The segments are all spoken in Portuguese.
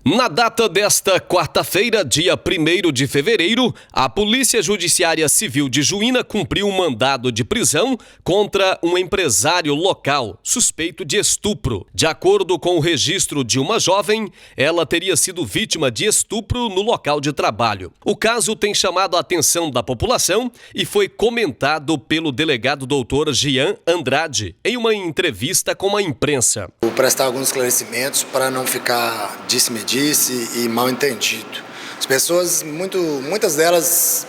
Na data desta quarta-feira, dia 1º de fevereiro, a Polícia Judiciária Civil de Juína cumpriu um mandado de prisão contra um empresário local suspeito de estupro. De acordo com o registro de uma jovem, ela teria sido vítima de estupro no local de trabalho. O caso tem chamado a atenção da população e foi comentado pelo delegado doutor Jean Andrade em uma entrevista com a imprensa. Vou prestar alguns esclarecimentos para não ficar disse-me-disse e mal entendido. As pessoas, muitas delas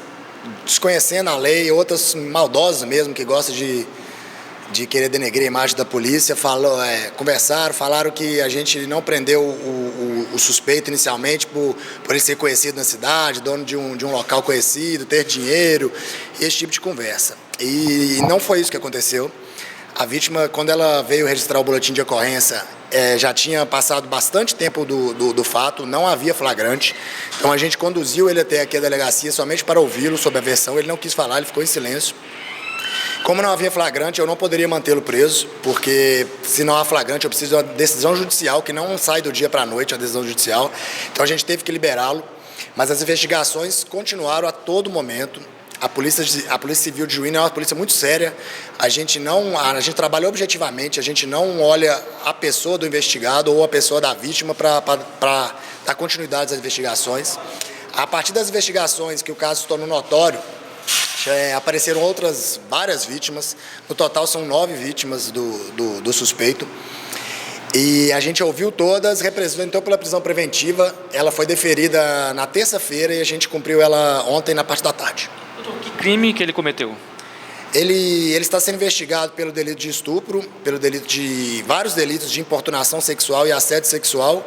desconhecendo a lei, outras maldosas mesmo, que gostam de querer denegrir a imagem da polícia, falaram que a gente não prendeu o suspeito inicialmente por ele ser conhecido na cidade, dono de um local conhecido, ter dinheiro, esse tipo de conversa. E não foi isso que aconteceu. A vítima, quando ela veio registrar o boletim de ocorrência, já tinha passado bastante tempo do fato, não havia flagrante. Então a gente conduziu ele até aqui a delegacia somente para ouvi-lo sobre a versão. Ele não quis falar, ele ficou em silêncio. Como não havia flagrante, eu não poderia mantê-lo preso, porque se não há flagrante, eu preciso de uma decisão judicial que não sai do dia para a noite, a decisão judicial. Então a gente teve que liberá-lo, mas as investigações continuaram a todo momento. A Polícia Civil de Juína é uma polícia muito séria. A gente trabalha objetivamente, a gente não olha a pessoa do investigado ou a pessoa da vítima para dar continuidade às investigações. A partir das investigações que o caso se tornou notório, apareceram várias vítimas. No total são 9 vítimas do suspeito. E a gente ouviu todas, representou pela prisão preventiva. Ela foi deferida na terça-feira e a gente cumpriu ela ontem na parte da tarde. Doutor, que crime que ele cometeu? Ele está sendo investigado pelo delito de estupro, vários delitos de importunação sexual e assédio sexual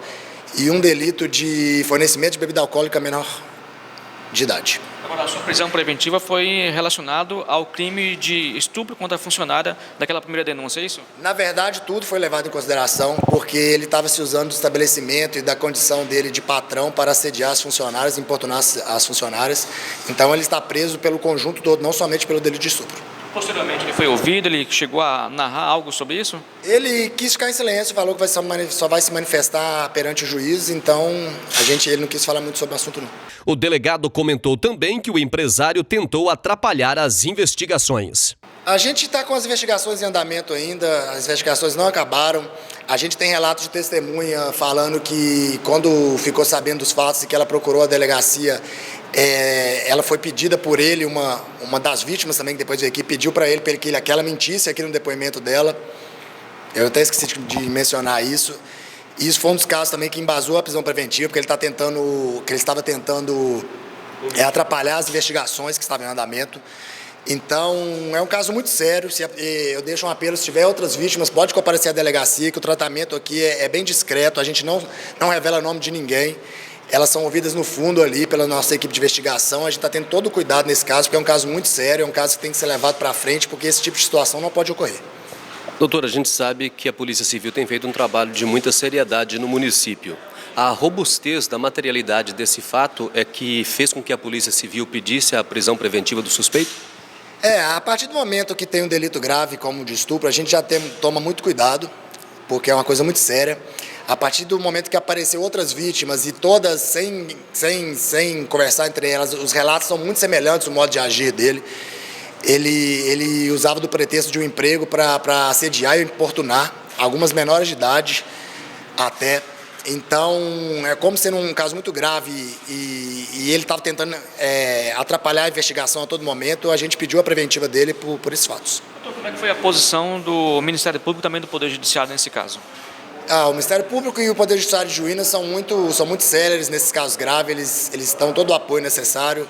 e um delito de fornecimento de bebida alcoólica menor de idade. Agora, a sua prisão preventiva foi relacionado ao crime de estupro contra a funcionária daquela primeira denúncia, é isso? Na verdade, tudo foi levado em consideração, porque ele estava se usando do estabelecimento e da condição dele de patrão para assediar as funcionárias, importunar as funcionárias. Então, ele está preso pelo conjunto todo, não somente pelo delito de estupro. Posteriormente, ele foi ouvido, ele chegou a narrar algo sobre isso? Ele quis ficar em silêncio, falou que só vai se manifestar perante o juiz, então ele não quis falar muito sobre o assunto, não. O delegado comentou também que o empresário tentou atrapalhar as investigações. A gente está com as investigações em andamento ainda, as investigações não acabaram. A gente tem relatos de testemunha falando que quando ficou sabendo dos fatos e que ela procurou a delegacia, ela foi pedida por ele, uma das vítimas também, que depois veio aqui, pediu para ele que ela mentisse aqui no depoimento dela. Eu até esqueci de mencionar isso. E isso foi um dos casos também que embasou a prisão preventiva, porque ele estava tentando atrapalhar as investigações que estavam em andamento. Então, é um caso muito sério. Eu deixo um apelo, se tiver outras vítimas, pode comparecer à delegacia, que o tratamento aqui é bem discreto, a gente não revela o nome de ninguém. Elas são ouvidas no fundo ali pela nossa equipe de investigação. A gente está tendo todo o cuidado nesse caso, porque é um caso muito sério, é um caso que tem que ser levado para frente, porque esse tipo de situação não pode ocorrer. Doutor, a gente sabe que a Polícia Civil tem feito um trabalho de muita seriedade no município. A robustez da materialidade desse fato é que fez com que a Polícia Civil pedisse a prisão preventiva do suspeito? A partir do momento que tem um delito grave como o de estupro, a gente já toma muito cuidado, porque é uma coisa muito séria. A partir do momento que apareceu outras vítimas e todas sem conversar entre elas, os relatos são muito semelhantes, o modo de agir dele. Ele usava do pretexto de um emprego para assediar e importunar, algumas menores de idade até. Então, é como sendo um caso muito grave e ele estava tentando atrapalhar a investigação a todo momento, a gente pediu a preventiva dele por esses fatos. Doutor, como é que foi a posição do Ministério Público e também do Poder Judiciário nesse caso? O Ministério Público e o Poder Judiciário de Juína são muito céleres nesses casos graves, eles dão todo o apoio necessário.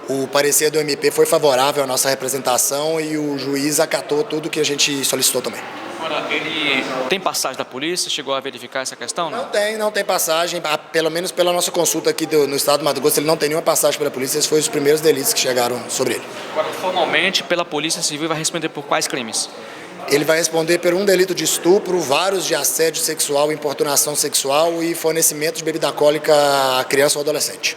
O parecer do MP foi favorável à nossa representação e o juiz acatou tudo que a gente solicitou também. Agora, ele tem passagem da polícia? Chegou a verificar essa questão? Não tem passagem, pelo menos pela nossa consulta aqui no estado do Mato Grosso, ele não tem nenhuma passagem pela polícia, esses foram os primeiros delitos que chegaram sobre ele. Agora, formalmente, pela Polícia Civil, vai responder por quais crimes? Ele vai responder por um delito de estupro, vários de assédio sexual, importunação sexual e fornecimento de bebida alcoólica a criança ou adolescente.